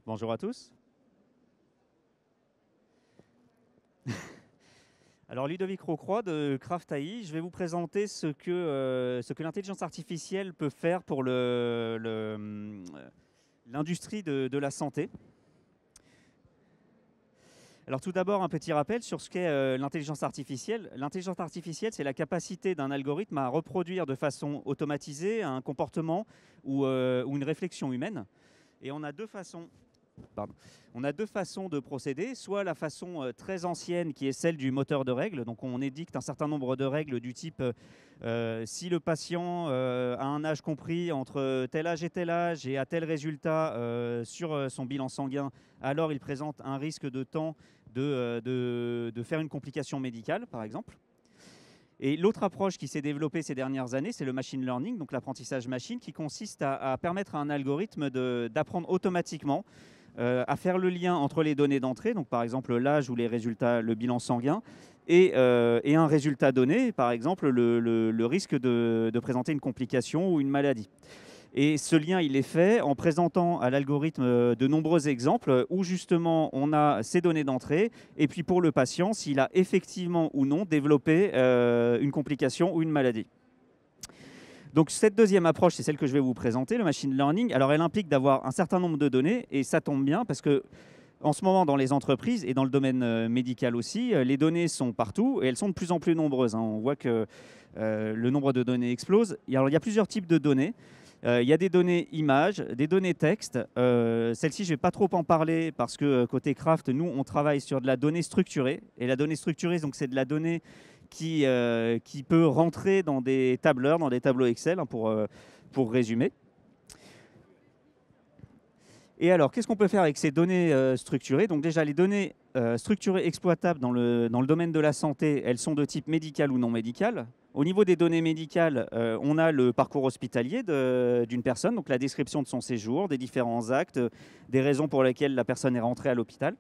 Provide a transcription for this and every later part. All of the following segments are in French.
Bonjour à tous. Alors Ludovic Rocroy de Craft AI, je vais vous présenter ce que l'intelligence artificielle peut faire pour l'industrie de la santé. Alors tout d'abord, un petit rappel sur ce qu'est l'intelligence artificielle. L'intelligence artificielle, c'est la capacité d'un algorithme à reproduire de façon automatisée un comportement ou une réflexion humaine. Et on a deux façons. On a deux façons de procéder, soit la façon très ancienne qui est celle du moteur de règles. Donc on édicte un certain nombre de règles du type si le patient a un âge compris entre tel âge et a tel résultat sur son bilan sanguin, alors il présente un risque de temps de faire une complication médicale, par exemple. Et l'autre approche qui s'est développée ces dernières années, c'est le machine learning, donc l'apprentissage machine, qui consiste à permettre à un algorithme d'apprendre automatiquement à faire le lien entre les données d'entrée, donc par exemple l'âge ou les résultats, le bilan sanguin, et un résultat donné, par exemple le risque de présenter une complication ou une maladie. Et ce lien, il est fait en présentant à l'algorithme de nombreux exemples où justement on a ces données d'entrée et puis pour le patient, s'il a effectivement ou non développé une complication ou une maladie. Donc cette deuxième approche, c'est celle que je vais vous présenter, le machine learning. Alors elle implique d'avoir un certain nombre de données et ça tombe bien parce que en ce moment, dans les entreprises et dans le domaine médical aussi, les données sont partout et elles sont de plus en plus nombreuses. On voit que le nombre de données explose. Alors, il y a plusieurs types de données. Il y a des données images, des données texte. Celle-ci, je ne vais pas trop en parler parce que côté Craft, nous, on travaille sur de la donnée structurée. Et la donnée structurée, donc, c'est de la donnée qui peut rentrer dans des tableurs, dans des tableaux Excel, hein, pour résumer. Et alors, qu'est-ce qu'on peut faire avec ces données structurées? Donc déjà, les données structurées exploitables dans le domaine de la santé, elles sont de type médical ou non médical. Au niveau des données médicales, on a le parcours hospitalier d'une personne, donc la description de son séjour, des différents actes, des raisons pour lesquelles la personne est rentrée à l'hôpital.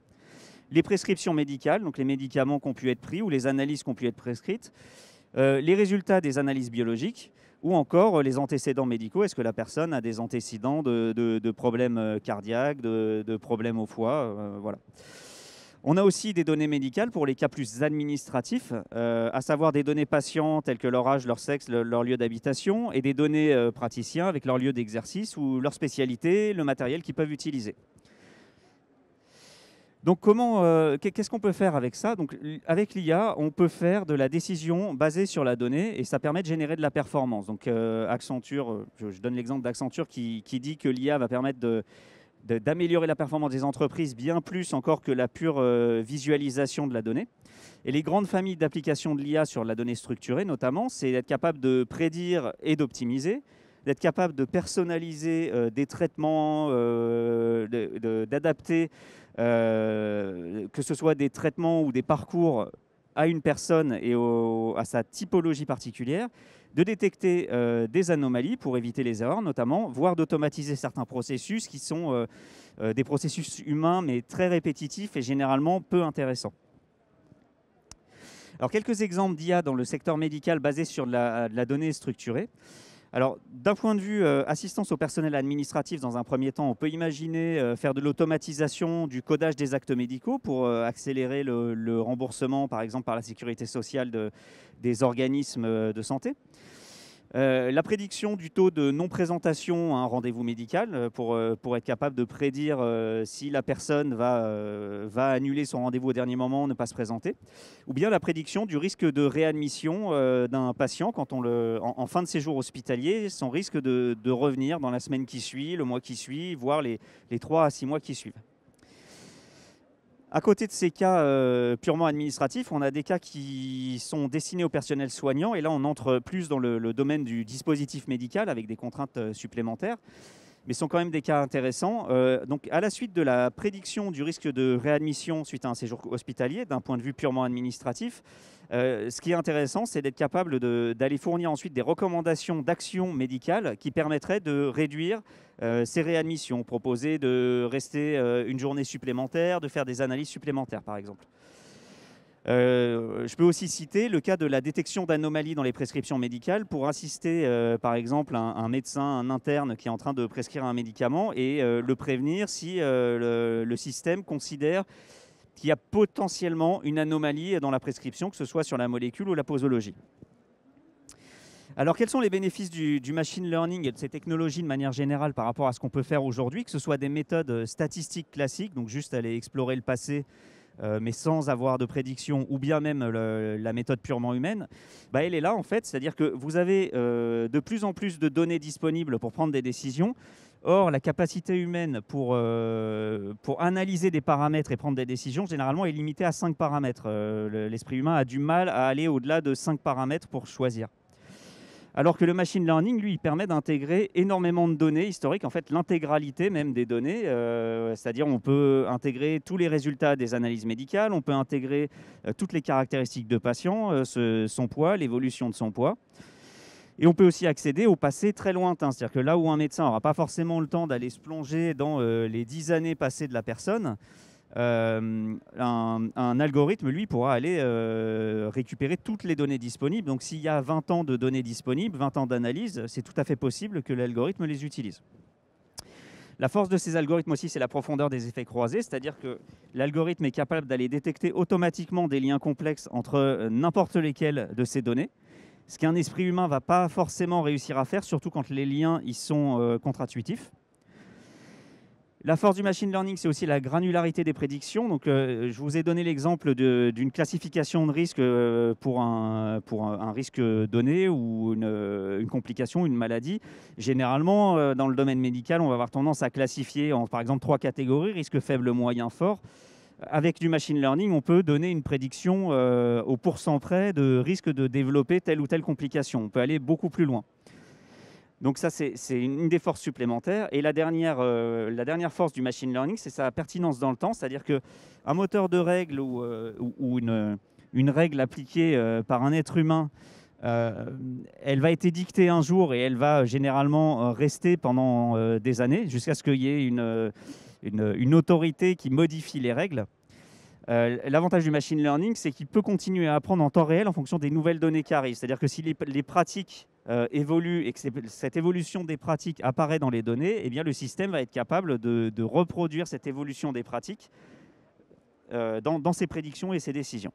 Les prescriptions médicales, donc les médicaments qui ont pu être pris ou les analyses qui ont pu être prescrites. Les résultats des analyses biologiques ou encore les antécédents médicaux. Est-ce que la personne a des antécédents de problèmes cardiaques, de problèmes au foie, voilà. On a aussi des données médicales pour les cas plus administratifs, à savoir des données patients telles que leur âge, leur sexe, leur lieu d'habitation, et des données praticiens avec leur lieu d'exercice ou leur spécialité, le matériel qu'ils peuvent utiliser. Donc, qu'est-ce qu'on peut faire avec ça? Donc, avec l'IA, on peut faire de la décision basée sur la donnée et ça permet de générer de la performance. Donc, Accenture, je donne l'exemple d'Accenture qui dit que l'IA va permettre d'améliorer la performance des entreprises bien plus encore que la pure visualisation de la donnée. Et les grandes familles d'applications de l'IA sur la donnée structurée, notamment, c'est d'être capable de prédire et d'optimiser, d'être capable de personnaliser des traitements, d'adapter que ce soit des traitements ou des parcours à une personne et à sa typologie particulière, de détecter des anomalies pour éviter les erreurs notamment, voire d'automatiser certains processus qui sont des processus humains mais très répétitifs et généralement peu intéressants. Alors quelques exemples d'IA dans le secteur médical basés sur de la donnée structurée. Alors, d'un point de vue assistance au personnel administratif, dans un premier temps, on peut imaginer faire de l'automatisation du codage des actes médicaux pour accélérer le remboursement, par exemple, par la sécurité sociale des organismes de santé. La prédiction du taux de non-présentation à un rendez-vous médical pour être capable de prédire si la personne va annuler son rendez-vous au dernier moment, ne pas se présenter. Ou bien la prédiction du risque de réadmission d'un patient quand en fin de séjour hospitalier, son risque de revenir dans la semaine qui suit, le mois qui suit, voire les 3 à 6 mois qui suivent. À côté de ces cas purement administratifs, on a des cas qui sont destinés au personnel soignant. Et là, on entre plus dans le domaine du dispositif médical avec des contraintes supplémentaires. Mais ce sont quand même des cas intéressants. Donc, à la suite de la prédiction du risque de réadmission suite à un séjour hospitalier, d'un point de vue purement administratif, ce qui est intéressant, c'est d'être capable d'aller fournir ensuite des recommandations d'actions médicales qui permettraient de réduire ces réadmissions, proposer de rester une journée supplémentaire, de faire des analyses supplémentaires, par exemple. Je peux aussi citer le cas de la détection d'anomalies dans les prescriptions médicales pour assister, par exemple, un médecin, un interne qui est en train de prescrire un médicament et le prévenir si le système considère qu'il y a potentiellement une anomalie dans la prescription, que ce soit sur la molécule ou la posologie. Alors, quels sont les bénéfices du machine learning et de ces technologies de manière générale par rapport à ce qu'on peut faire aujourd'hui, que ce soit des méthodes statistiques classiques, donc juste aller explorer le passé, mais sans avoir de prédiction, ou bien même la méthode purement humaine, elle est là en fait, c'est-à-dire que vous avez de plus en plus de données disponibles pour prendre des décisions. Or, la capacité humaine pour analyser des paramètres et prendre des décisions, généralement, est limitée à 5 paramètres. L'esprit humain a du mal à aller au-delà de 5 paramètres pour choisir. Alors que le machine learning, lui, il permet d'intégrer énormément de données historiques, en fait l'intégralité même des données, c'est-à-dire on peut intégrer tous les résultats des analyses médicales, on peut intégrer toutes les caractéristiques de patient, son poids, l'évolution de son poids. Et on peut aussi accéder au passé très lointain, c'est-à-dire que là où un médecin n'aura pas forcément le temps d'aller se plonger dans les 10 années passées de la personne, un algorithme, lui, pourra aller récupérer toutes les données disponibles. Donc s'il y a 20 ans de données disponibles, 20 ans d'analyse, c'est tout à fait possible que l'algorithme les utilise. La force de ces algorithmes aussi, c'est la profondeur des effets croisés, c'est-à-dire que l'algorithme est capable d'aller détecter automatiquement des liens complexes entre n'importe lesquels de ces données, ce qu'un esprit humain ne va pas forcément réussir à faire, surtout quand les liens ils sont contre-intuitifs. La force du machine learning, c'est aussi la granularité des prédictions. Donc, je vous ai donné l'exemple d'une classification de risque pour un risque donné ou une complication, une maladie. Généralement, dans le domaine médical, on va avoir tendance à classifier en, par exemple, 3 catégories, risque faible, moyen, fort. Avec du machine learning, on peut donner une prédiction au pourcent près de risque de développer telle ou telle complication. On peut aller beaucoup plus loin. Donc ça, c'est une des forces supplémentaires. Et la dernière force du machine learning, c'est sa pertinence dans le temps. C'est-à-dire qu'un moteur de règles ou une règle appliquée par un être humain, elle va être dictée un jour et elle va généralement rester pendant des années jusqu'à ce qu'il y ait une autorité qui modifie les règles. L'avantage du machine learning, c'est qu'il peut continuer à apprendre en temps réel en fonction des nouvelles données qui arrivent. C'est-à-dire que si les pratiques évoluent et que cette évolution des pratiques apparaît dans les données, eh bien, le système va être capable de reproduire cette évolution des pratiques dans ses prédictions et ses décisions.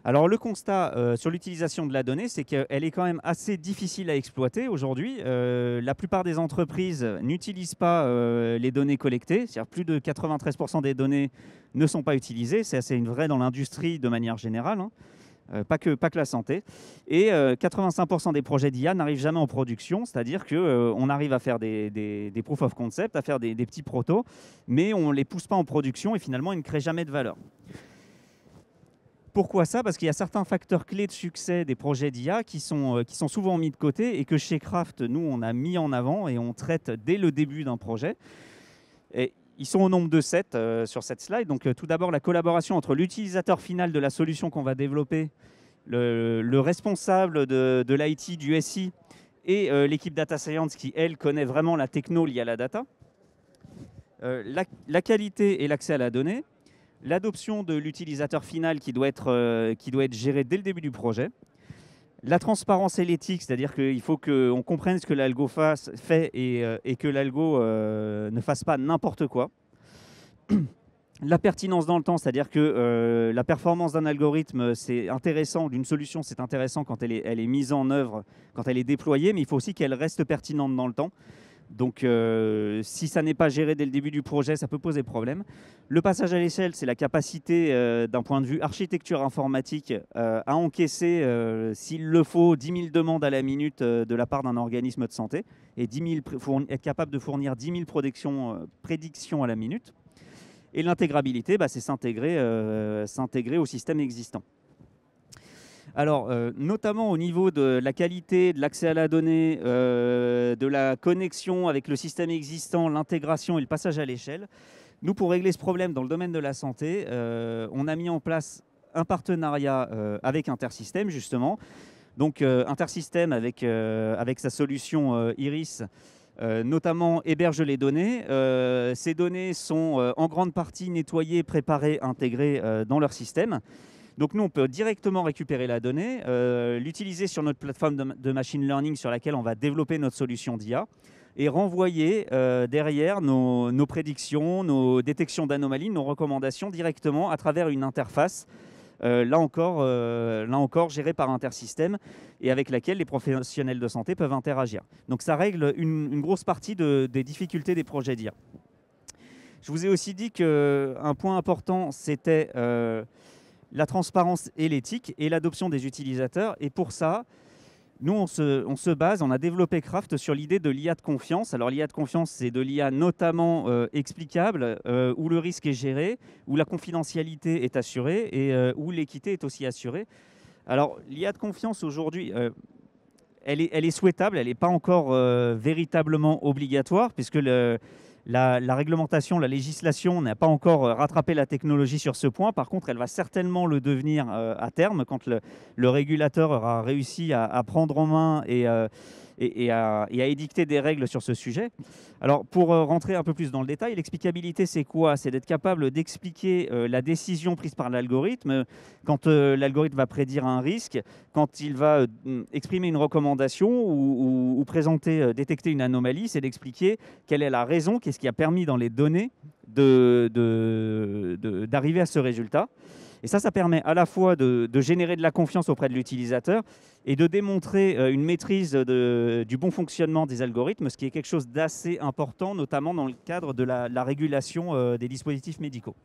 Alors le constat sur l'utilisation de la donnée, c'est qu'elle est quand même assez difficile à exploiter aujourd'hui. La plupart des entreprises n'utilisent pas les données collectées, c'est-à-dire plus de 93% des données ne sont pas utilisées. C'est assez vrai dans l'industrie de manière générale, hein. Pas que la santé. Et 85% des projets d'IA n'arrivent jamais en production, c'est-à-dire qu'on arrive à faire des proof of concept, à faire des petits protos, mais on ne les pousse pas en production et finalement ils ne créent jamais de valeur. Pourquoi ça? Parce qu'il y a certains facteurs clés de succès des projets d'IA qui sont souvent mis de côté et que chez Craft, nous, on a mis en avant et on traite dès le début d'un projet. Et ils sont au nombre de 7 sur cette slide. Donc, tout d'abord, la collaboration entre l'utilisateur final de la solution qu'on va développer, le responsable de l'IT, du SI et l'équipe Data Science qui, elle, connaît vraiment la techno liée à la data. La qualité et l'accès à la donnée. L'adoption de l'utilisateur final qui doit être géré dès le début du projet. La transparence et l'éthique, c'est-à-dire qu'il faut qu'on comprenne ce que l'algo fait et que l'algo ne fasse pas n'importe quoi. La pertinence dans le temps, c'est-à-dire que la performance d'un algorithme, c'est intéressant, d'une solution, c'est intéressant quand elle est mise en œuvre, quand elle est déployée, mais il faut aussi qu'elle reste pertinente dans le temps. Donc, si ça n'est pas géré dès le début du projet, ça peut poser problème. Le passage à l'échelle, c'est la capacité, d'un point de vue architecture informatique, à encaisser, s'il le faut, 10 000 demandes à la minute de la part d'un organisme de santé et être capable de fournir 10 000 prédictions à la minute. Et l'intégrabilité, c'est s'intégrer au système existant. Alors, notamment au niveau de la qualité, de l'accès à la donnée, de la connexion avec le système existant, l'intégration et le passage à l'échelle, nous, pour régler ce problème dans le domaine de la santé, on a mis en place un partenariat avec Intersystem, justement. Donc, Intersystem, avec sa solution Iris, notamment héberge les données. Ces données sont en grande partie nettoyées, préparées, intégrées dans leur système. Donc nous, on peut directement récupérer la donnée, l'utiliser sur notre plateforme de machine learning sur laquelle on va développer notre solution d'IA et renvoyer derrière nos prédictions, nos détections d'anomalies, nos recommandations directement à travers une interface, là encore gérée par Intersystem et avec laquelle les professionnels de santé peuvent interagir. Donc ça règle une grosse partie des difficultés des projets d'IA. Je vous ai aussi dit qu'un point important, c'était la transparence et l'éthique et l'adoption des utilisateurs. Et pour ça, nous, on se base, on a développé Craft sur l'idée de l'IA de confiance. Alors l'IA de confiance, c'est de l'IA notamment explicable, où le risque est géré, où la confidentialité est assurée et où l'équité est aussi assurée. Alors l'IA de confiance aujourd'hui, elle est souhaitable, elle n'est pas encore véritablement obligatoire, puisque la réglementation, la législation n'a pas encore rattrapé la technologie sur ce point. Par contre, elle va certainement le devenir à terme, quand le régulateur aura réussi à prendre en main et à édicter des règles sur ce sujet. Alors, pour rentrer un peu plus dans le détail, l'explicabilité, c'est quoi? C'est d'être capable d'expliquer la décision prise par l'algorithme quand l'algorithme va prédire un risque, quand il va exprimer une recommandation ou présenter, détecter une anomalie, c'est d'expliquer quelle est la raison, qu'est-ce qui a permis dans les données d'arriver à ce résultat. Et ça permet à la fois de générer de la confiance auprès de l'utilisateur et de démontrer une maîtrise du bon fonctionnement des algorithmes, ce qui est quelque chose d'assez important, notamment dans le cadre de la régulation des dispositifs médicaux.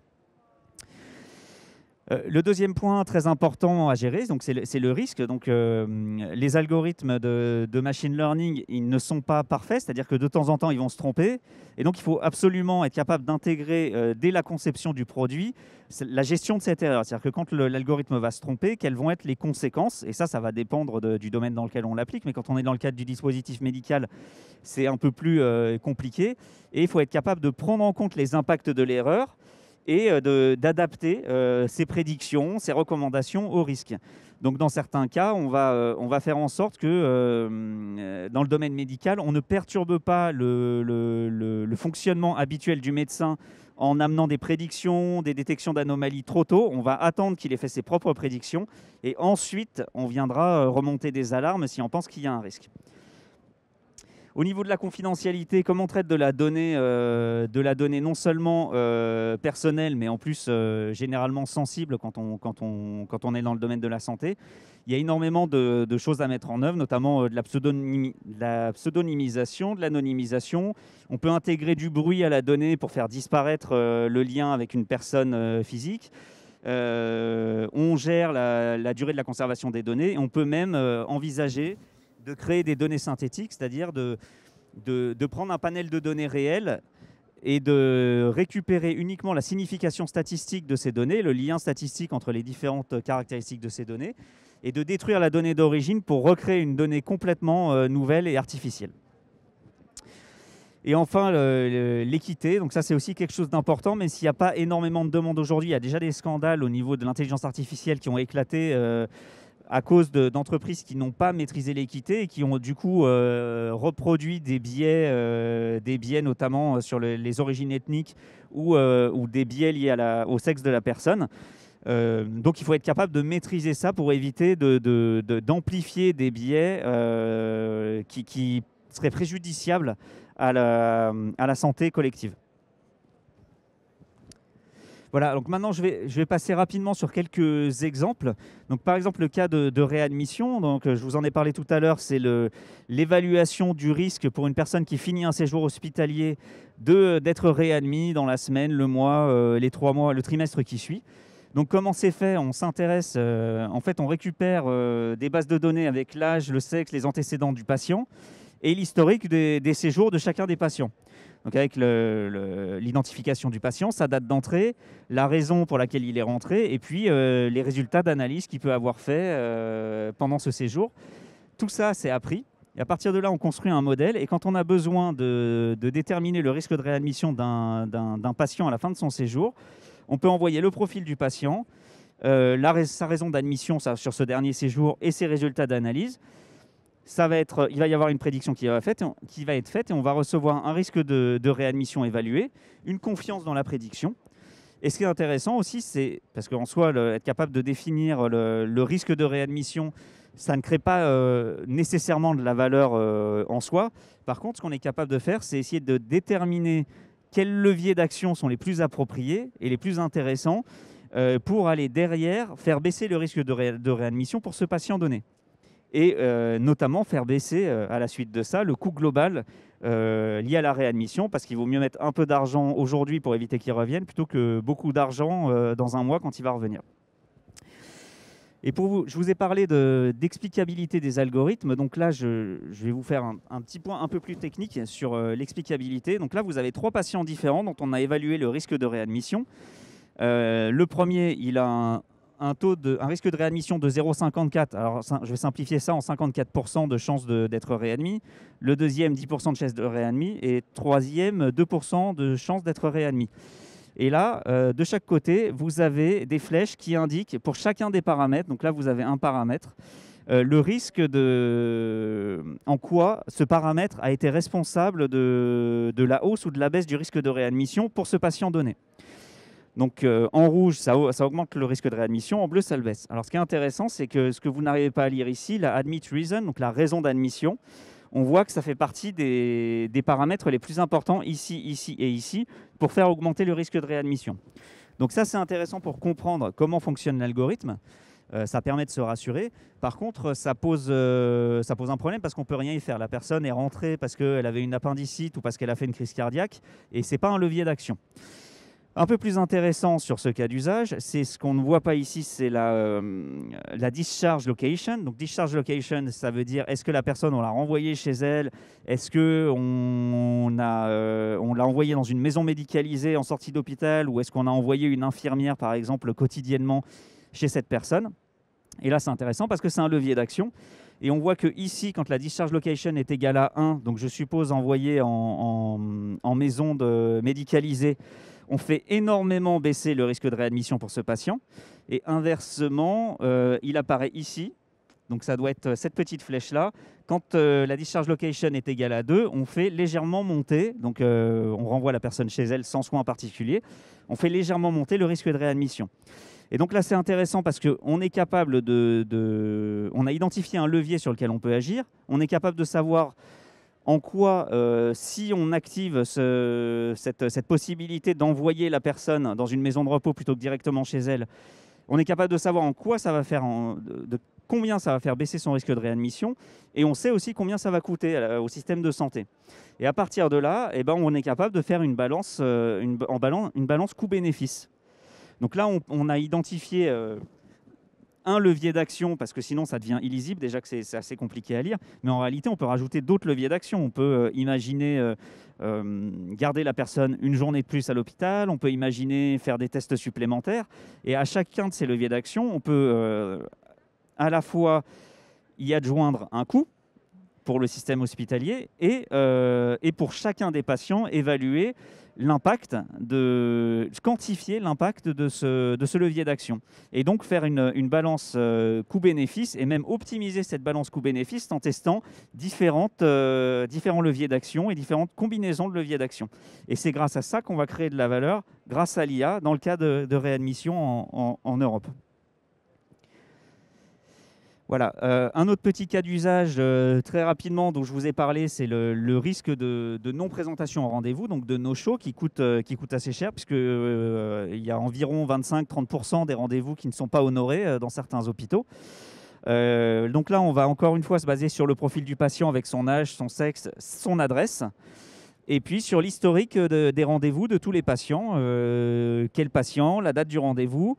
Le deuxième point très important à gérer, c'est le risque. Donc, les algorithmes de machine learning, ils ne sont pas parfaits, c'est-à-dire que de temps en temps, ils vont se tromper. Et donc, il faut absolument être capable d'intégrer, dès la conception du produit, la gestion de cette erreur. C'est-à-dire que quand l'algorithme va se tromper, quelles vont être les conséquences? Et ça va dépendre du domaine dans lequel on l'applique. Mais quand on est dans le cadre du dispositif médical, c'est un peu plus compliqué. Et il faut être capable de prendre en compte les impacts de l'erreur et d'adapter ses prédictions, ses recommandations au risque. Donc dans certains cas, on va faire en sorte que dans le domaine médical, on ne perturbe pas le fonctionnement habituel du médecin en amenant des prédictions, des détections d'anomalies trop tôt. On va attendre qu'il ait fait ses propres prédictions et ensuite, on viendra remonter des alarmes si on pense qu'il y a un risque. Au niveau de la confidentialité, comme on traite de la donnée non seulement personnelle, mais en plus généralement sensible quand on est dans le domaine de la santé, il y a énormément de choses à mettre en œuvre, notamment de la pseudonymisation, de l'anonymisation. On peut intégrer du bruit à la donnée pour faire disparaître le lien avec une personne physique. On gère la durée de la conservation des données et on peut même envisager de créer des données synthétiques, c'est-à-dire de prendre un panel de données réelles et de récupérer uniquement la signification statistique de ces données, le lien statistique entre les différentes caractéristiques de ces données, et de détruire la donnée d'origine pour recréer une donnée complètement nouvelle et artificielle. Et enfin, l'équité. Donc ça, c'est aussi quelque chose d'important, mais s'il n'y a pas énormément de demandes aujourd'hui, il y a déjà des scandales au niveau de l'intelligence artificielle qui ont éclaté à cause d'entreprises qui n'ont pas maîtrisé l'équité et qui ont du coup reproduit des biais notamment sur les origines ethniques ou des biais liés au sexe de la personne. Donc il faut être capable de maîtriser ça pour éviter d'amplifier des biais qui seraient préjudiciables à la santé collective. Voilà, donc maintenant je vais passer rapidement sur quelques exemples. Donc, par exemple, le cas de réadmission, donc, je vous en ai parlé tout à l'heure, c'est l'évaluation du risque pour une personne qui finit un séjour hospitalier d'être réadmis dans la semaine, le mois, les 3 mois, le trimestre qui suit. Donc comment c'est fait? On s'intéresse, en fait on récupère des bases de données avec l'âge, le sexe, les antécédents du patient et l'historique des séjours de chacun des patients. Donc avec l'identification du patient, sa date d'entrée, la raison pour laquelle il est rentré, et puis les résultats d'analyse qu'il peut avoir fait pendant ce séjour. Tout ça, c'est appris. Et à partir de là, on construit un modèle. Et quand on a besoin de déterminer le risque de réadmission d'un patient à la fin de son séjour, on peut envoyer le profil du patient, sa raison d'admission sur ce dernier séjour et ses résultats d'analyse. il va y avoir une prédiction qui va être faite et on va recevoir un risque de réadmission évalué, une confiance dans la prédiction. Et ce qui est intéressant aussi, c'est parce qu'en soi, être capable de définir le risque de réadmission, ça ne crée pas nécessairement de la valeur en soi. Par contre, ce qu'on est capable de faire, c'est essayer de déterminer quels leviers d'action sont les plus appropriés et les plus intéressants pour aller derrière faire baisser le risque de réadmission pour ce patient donné. Et notamment faire baisser à la suite de ça le coût global lié à la réadmission, parce qu'il vaut mieux mettre un peu d'argent aujourd'hui pour éviter qu'il revienne plutôt que beaucoup d'argent dans un mois quand il va revenir. Et pour vous, je vous ai parlé d'explicabilité des algorithmes. Donc là, je vais vous faire un petit point un peu plus technique sur l'explicabilité. Donc là, vous avez 3 patients différents dont on a évalué le risque de réadmission. Le premier, il a un risque de réadmission de 0,54. Alors, je vais simplifier ça en 54% de chances d'être réadmis. Le deuxième, 10% de chances de réadmis. Et troisième, 2% de chances d'être réadmis. Et là, de chaque côté, vous avez des flèches qui indiquent pour chacun des paramètres. Donc là, vous avez un paramètre. Le risque en quoi ce paramètre a été responsable de la hausse ou de la baisse du risque de réadmission pour ce patient donné. Donc en rouge, ça augmente le risque de réadmission, en bleu, ça le baisse. Alors ce qui est intéressant, c'est que ce que vous n'arrivez pas à lire ici, la admit reason, donc la raison d'admission, on voit que ça fait partie des paramètres les plus importants ici, ici et ici pour faire augmenter le risque de réadmission. Donc ça, c'est intéressant pour comprendre comment fonctionne l'algorithme. Ça permet de se rassurer. Par contre, ça pose un problème parce qu'on ne peut rien y faire. La personne est rentrée parce qu'elle avait une appendicite ou parce qu'elle a fait une crise cardiaque et ce n'est pas un levier d'action. Un peu plus intéressant sur ce cas d'usage, c'est ce qu'on ne voit pas ici, c'est la discharge location. Donc discharge location, ça veut dire est-ce que la personne, on l'a renvoyée chez elle? Est-ce qu'on l'a envoyée dans une maison médicalisée en sortie d'hôpital? Ou est-ce qu'on a envoyé une infirmière, par exemple, quotidiennement chez cette personne? Et là, c'est intéressant parce que c'est un levier d'action. Et on voit que ici, quand la discharge location est égale à 1, donc je suppose envoyé en maison médicalisée, on fait énormément baisser le risque de réadmission pour ce patient. Et inversement, il apparaît ici. Donc ça doit être cette petite flèche-là. Quand la discharge location est égale à 2, on fait légèrement monter. Donc on renvoie la personne chez elle sans soin particulier. On fait légèrement monter le risque de réadmission. Et donc là, c'est intéressant parce qu'on est capable on a identifié un levier sur lequel on peut agir. On est capable de savoir en quoi, si on active cette possibilité d'envoyer la personne dans une maison de repos plutôt que directement chez elle, on est capable de savoir en quoi ça va faire, combien ça va faire baisser son risque de réadmission, et on sait aussi combien ça va coûter au système de santé. Et à partir de là, on est capable de faire une balance, une balance coût-bénéfice. Donc là, on a identifié un levier d'action, parce que sinon ça devient illisible, déjà que c'est assez compliqué à lire, mais en réalité on peut rajouter d'autres leviers d'action. On peut imaginer garder la personne une journée de plus à l'hôpital, on peut imaginer faire des tests supplémentaires, et à chacun de ces leviers d'action, on peut à la fois y adjoindre un coût pour le système hospitalier et pour chacun des patients évaluer l'impact, quantifier l'impact de ce levier d'action. Et donc faire une balance coût-bénéfice et même optimiser cette balance coût-bénéfice en testant différents leviers d'action et différentes combinaisons de leviers d'action. Et c'est grâce à ça qu'on va créer de la valeur, grâce à l'IA, dans le cas de réadmission en Europe. Voilà. Un autre petit cas d'usage très rapidement dont je vous ai parlé, c'est le risque de non-présentation au rendez-vous, donc de no-show qui coûte assez cher, puisqu'il y a environ 25-30% des rendez-vous qui ne sont pas honorés dans certains hôpitaux. Donc là, on va encore une fois se baser sur le profil du patient avec son âge, son sexe, son adresse. Et puis sur l'historique des rendez-vous de tous les patients. Quel patient, la date du rendez-vous,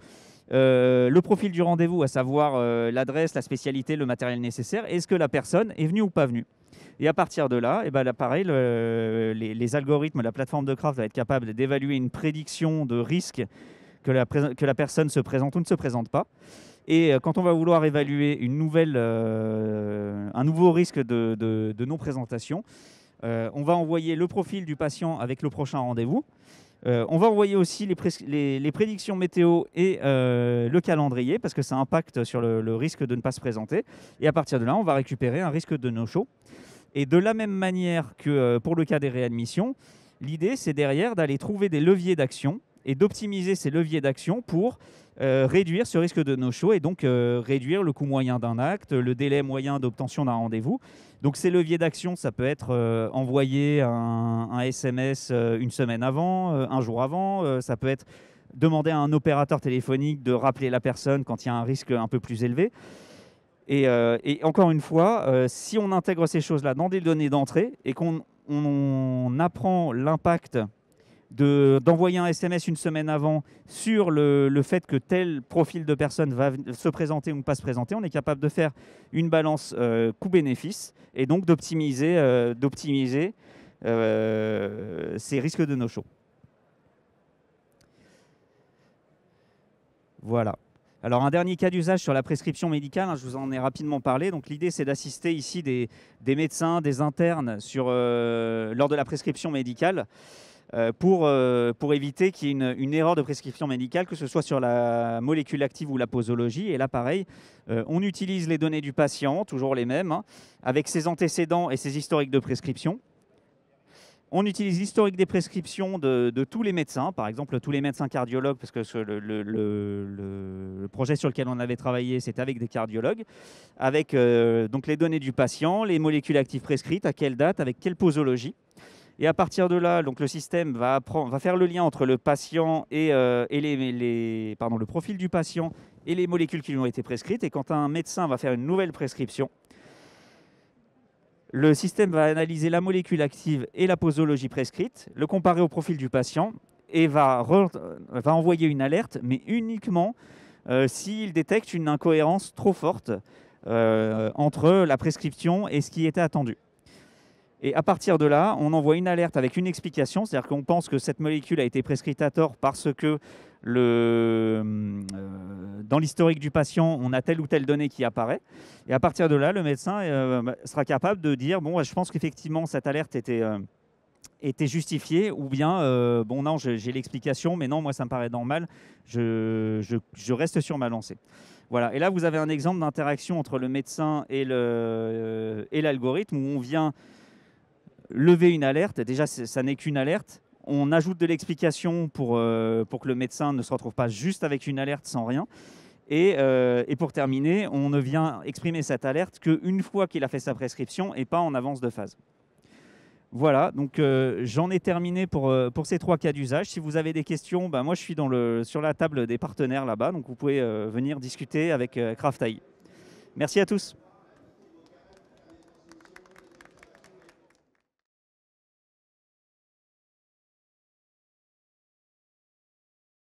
le profil du rendez-vous, à savoir l'adresse, la spécialité, le matériel nécessaire. Est-ce que la personne est venue ou pas venue? Et à partir de là, là pareil, les algorithmes, la plateforme de Kraft va être capable d'évaluer une prédiction de risque que la personne se présente ou ne se présente pas. Et quand on va vouloir évaluer un nouveau risque de non-présentation, on va envoyer le profil du patient avec le prochain rendez-vous. On va envoyer aussi les prédictions météo et le calendrier parce que ça impacte sur le risque de ne pas se présenter. Et à partir de là, on va récupérer un risque de no-show. Et de la même manière que pour le cas des réadmissions, l'idée, c'est derrière d'aller trouver des leviers d'action et d'optimiser ces leviers d'action pour réduire ce risque de no-show et donc réduire le coût moyen d'un acte, le délai moyen d'obtention d'un rendez-vous. Donc ces leviers d'action, ça peut être envoyer un SMS une semaine avant, un jour avant, ça peut être demander à un opérateur téléphonique de rappeler la personne quand il y a un risque un peu plus élevé. Et encore une fois, si on intègre ces choses-là dans des données d'entrée et qu'on apprend l'impact d'envoyer un SMS une semaine avant sur le fait que tel profil de personne va se présenter ou ne pas se présenter, on est capable de faire une balance coût-bénéfice et donc d'optimiser ces risques de no-show. Voilà. Alors un dernier cas d'usage sur la prescription médicale, je vous en ai rapidement parlé. Donc l'idée c'est d'assister ici des médecins, des internes lors de la prescription médicale. Pour éviter qu'il y ait une erreur de prescription médicale, que ce soit sur la molécule active ou la posologie. Et là, pareil, on utilise les données du patient, toujours les mêmes, avec ses antécédents et ses historiques de prescription. On utilise l'historique des prescriptions de tous les médecins, par exemple tous les médecins cardiologues, parce que le projet sur lequel on avait travaillé, c'était avec des cardiologues, avec donc les données du patient, les molécules actives prescrites, à quelle date, avec quelle posologie. Et à partir de là, donc le système va faire le lien entre le patient et le profil du patient et les molécules qui lui ont été prescrites. Et quand un médecin va faire une nouvelle prescription, le système va analyser la molécule active et la posologie prescrite, le comparer au profil du patient et va envoyer une alerte, mais uniquement s'il détecte une incohérence trop forte entre la prescription et ce qui était attendu. Et à partir de là, on envoie une alerte avec une explication, c'est-à-dire qu'on pense que cette molécule a été prescrite à tort parce que dans l'historique du patient, on a telle ou telle donnée qui apparaît. Et à partir de là, le médecin sera capable de dire « bon, je pense qu'effectivement, cette alerte était justifiée » ou bien « bon, non, j'ai l'explication, mais non, moi, ça me paraît normal, je reste sur ma lancée ». Voilà. Et là, vous avez un exemple d'interaction entre le médecin et l'algorithme où on vient lever une alerte. Déjà, ça n'est qu'une alerte. On ajoute de l'explication pour que le médecin ne se retrouve pas juste avec une alerte sans rien. Et pour terminer, on ne vient exprimer cette alerte qu'une fois qu'il a fait sa prescription et pas en avance de phase. Voilà, donc j'en ai terminé pour ces 3 cas d'usage. Si vous avez des questions, moi je suis sur la table des partenaires là-bas, donc vous pouvez venir discuter avec Craft AI. Merci à tous.